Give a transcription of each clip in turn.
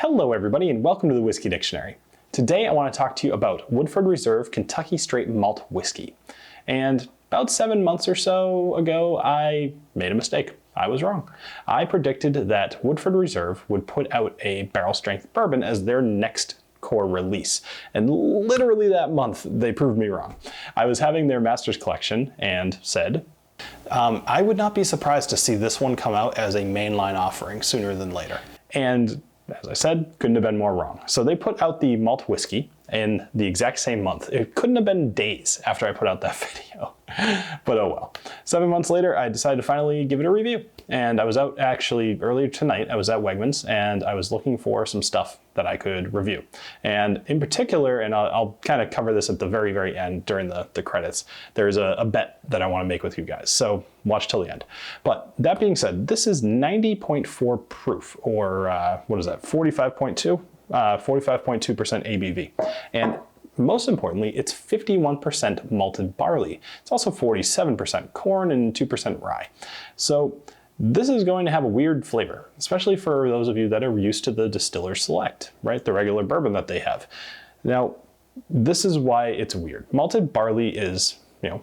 Hello everybody and welcome to the Whiskey Dictionary. Today I want to talk to you about Woodford Reserve Kentucky Straight Malt Whiskey. And about 7 months or so ago, I made a mistake. I was wrong. I predicted that Woodford Reserve would put out a barrel strength bourbon as their next core release. And literally that month, they proved me wrong. I was having their Masters collection and said, I would not be surprised to see this one come out as a mainline offering sooner than later. And as I said, couldn't have been more wrong. So they put out the malt whiskey in the exact same month. It couldn't have been days after I put out that video, but oh well. 7 months later, I decided to finally give it a review. And I was out actually earlier tonight, I was at Wegmans and I was looking for some stuff that I could review. And in particular, and I'll kind of cover this at the very, very end during the credits, there's a bet that I want to make with you guys. So watch till the end. But that being said, this is 90.4 proof, or what is that, 45.2? 45.2% ABV. And most importantly, it's 51% malted barley. It's also 47% corn and 2% rye. So this is going to have a weird flavor, especially for those of you that are used to the Distiller's Select, right? The regular bourbon that they have. Now, this is why it's weird. Malted barley is,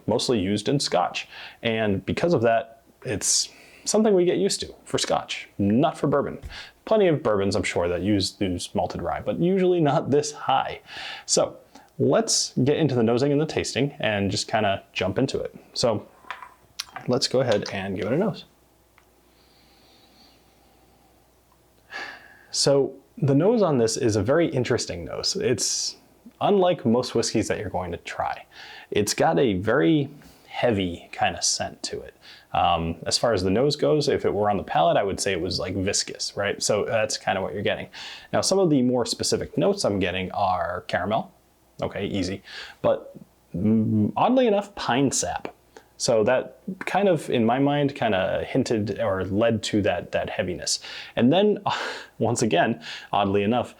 mostly used in Scotch. And because of that, it's something we get used to for Scotch, not for bourbon. Plenty of bourbons, I'm sure, that use malted rye, but usually not this high. So let's get into the nosing and the tasting and just kind of jump into it. So let's go ahead and give it a nose. So the nose on this is a very interesting nose. It's unlike most whiskeys that you're going to try. It's got a very heavy kind of scent to it. As far as the nose goes, if it were on the palate, I would say it was like viscous, right? So that's kind of what you're getting. Now, some of the more specific notes I'm getting are caramel. Okay, easy. But oddly enough, pine sap. So that kind of, in my mind, kind of hinted or led to that heaviness. And then, once again, oddly enough,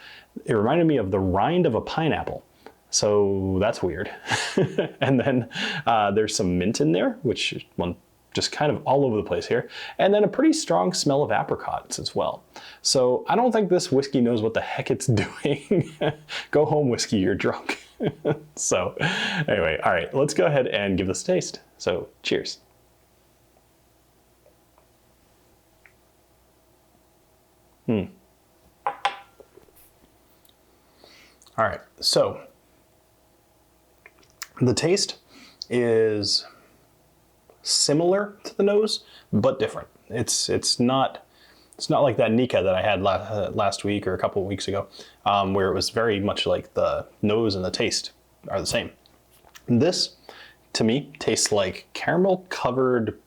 it reminded me of the rind of a pineapple. So that's weird. And then there's some mint in there, which one just kind of all over the place here. And then a pretty strong smell of apricots as well. So I don't think this whiskey knows what the heck it's doing. Go home, whiskey, you're drunk. So anyway, all right, let's go ahead and give this a taste. So cheers. All right, so the taste is similar to the nose, but different. It's not like that Nika that I had last week or a couple of weeks ago, where it was very much like the nose and the taste are the same. This, to me, tastes like caramel covered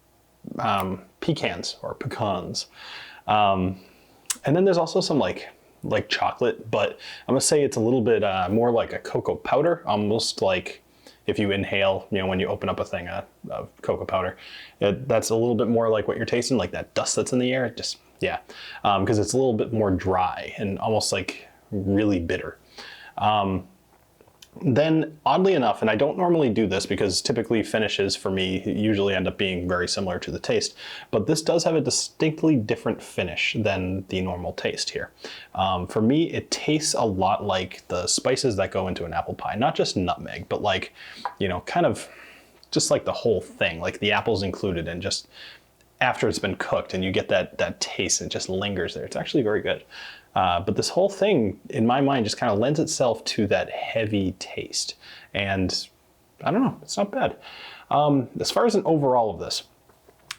pecans or pecans. And then there's also some like chocolate, but I'm gonna say it's a little bit more like a cocoa powder, almost like if you inhale, when you open up a thing of cocoa powder. That's a little bit more like what you're tasting, like that dust that's in the air. Because it's a little bit more dry and almost like really bitter. Then, oddly enough, and I don't normally do this because typically finishes for me usually end up being very similar to the taste, but this does have a distinctly different finish than the normal taste here. For me, it tastes a lot like the spices that go into an apple pie, not just nutmeg, but like, kind of just like the whole thing, like the apples included, and just after it's been cooked and you get that taste, it just lingers there. It's actually very good. But this whole thing, in my mind, just kind of lends itself to that heavy taste. And I don't know, it's not bad. As far as an overall of this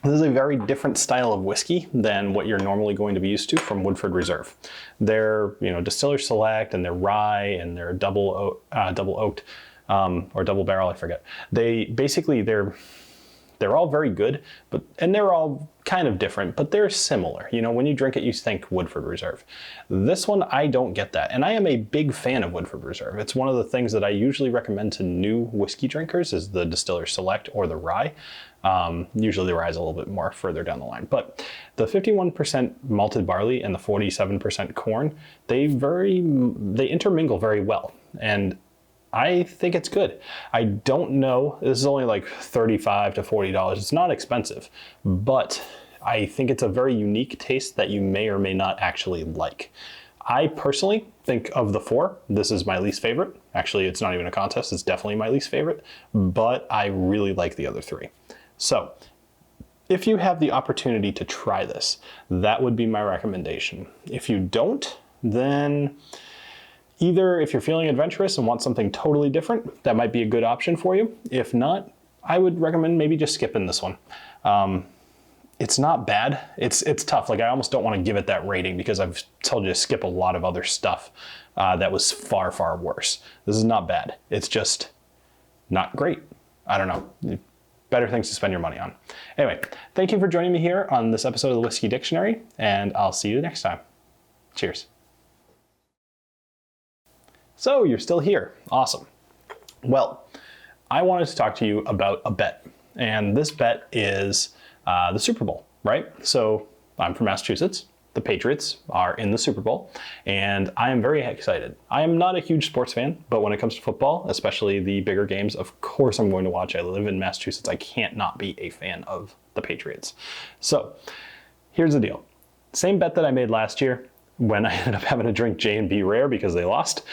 is a very different style of whiskey than what you're normally going to be used to from Woodford Reserve. They're, Distiller's Select and their rye and their double oaked, or double barrel, I forget. They're all very good, and they're all kind of different, but they're similar. When you drink it, you think Woodford Reserve. This one, I don't get that. And I am a big fan of Woodford Reserve. It's one of the things that I usually recommend to new whiskey drinkers is the Distiller's Select or the rye. Usually the rye is a little bit more further down the line, but the 51% malted barley and the 47% corn, they intermingle very well. And I think it's good. I don't know, this is only like $35 to $40. It's not expensive, but I think it's a very unique taste that you may or may not actually like. I personally think of the four, this is my least favorite. Actually, it's not even a contest, it's definitely my least favorite, but I really like the other three. So if you have the opportunity to try this, that would be my recommendation. If you don't, then either if you're feeling adventurous and want something totally different, that might be a good option for you. If not, I would recommend maybe just skipping this one. It's not bad. It's tough. Like, I almost don't want to give it that rating because I've told you to skip a lot of other stuff that was far, far worse. This is not bad. It's just not great. I don't know. Better things to spend your money on. Anyway, thank you for joining me here on this episode of the Whiskey Dictionary, and I'll see you next time. Cheers. So you're still here. Awesome. Well, I wanted to talk to you about a bet, and this bet is the Super Bowl, right? So I'm from Massachusetts. The Patriots are in the Super Bowl, and I am very excited. I am not a huge sports fan, but when it comes to football, especially the bigger games, of course I'm going to watch. I live in Massachusetts. I can't not be a fan of the Patriots. So here's the deal. Same bet that I made last year when I ended up having to drink J&B Rare because they lost.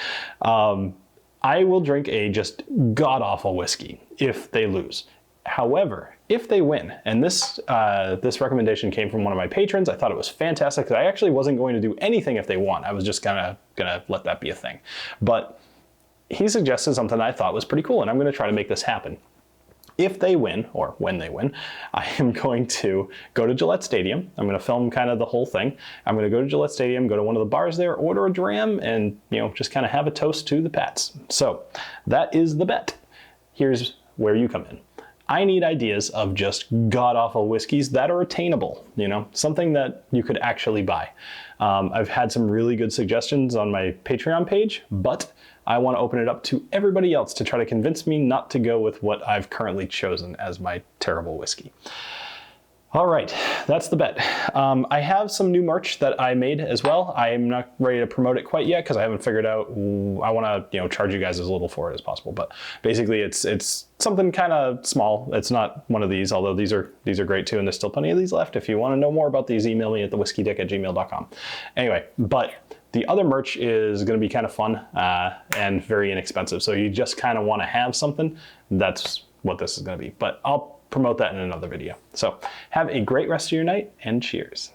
I will drink a just god-awful whiskey if they lose. However, if they win, and this recommendation came from one of my patrons, I thought it was fantastic because I actually wasn't going to do anything if they won. I was just gonna let that be a thing. But he suggested something I thought was pretty cool, and I'm gonna try to make this happen. If they win, or when they win, I am going to go to Gillette Stadium. I'm going to film kind of the whole thing. I'm going to go to Gillette Stadium, go to one of the bars there, order a dram, and just kind of have a toast to the Pats. So that is the bet. Here's where you come in. I need ideas of just god-awful whiskeys that are attainable, something that you could actually buy. I've had some really good suggestions on my Patreon page, but I want to open it up to everybody else to try to convince me not to go with what I've currently chosen as my terrible whiskey. All right, that's the bet. I have some new merch that I made as well. I am not ready to promote it quite yet because I haven't figured out. I want to, charge you guys as little for it as possible. But basically, it's something kind of small. It's not one of these, although these are great too, and there's still plenty of these left. If you want to know more about these, email me at thewhiskeydick@gmail.com. Anyway, but the other merch is going to be kind of fun and very inexpensive. So you just kind of want to have something. That's what this is going to be. But I'll promote that in another video. So have a great rest of your night, and cheers.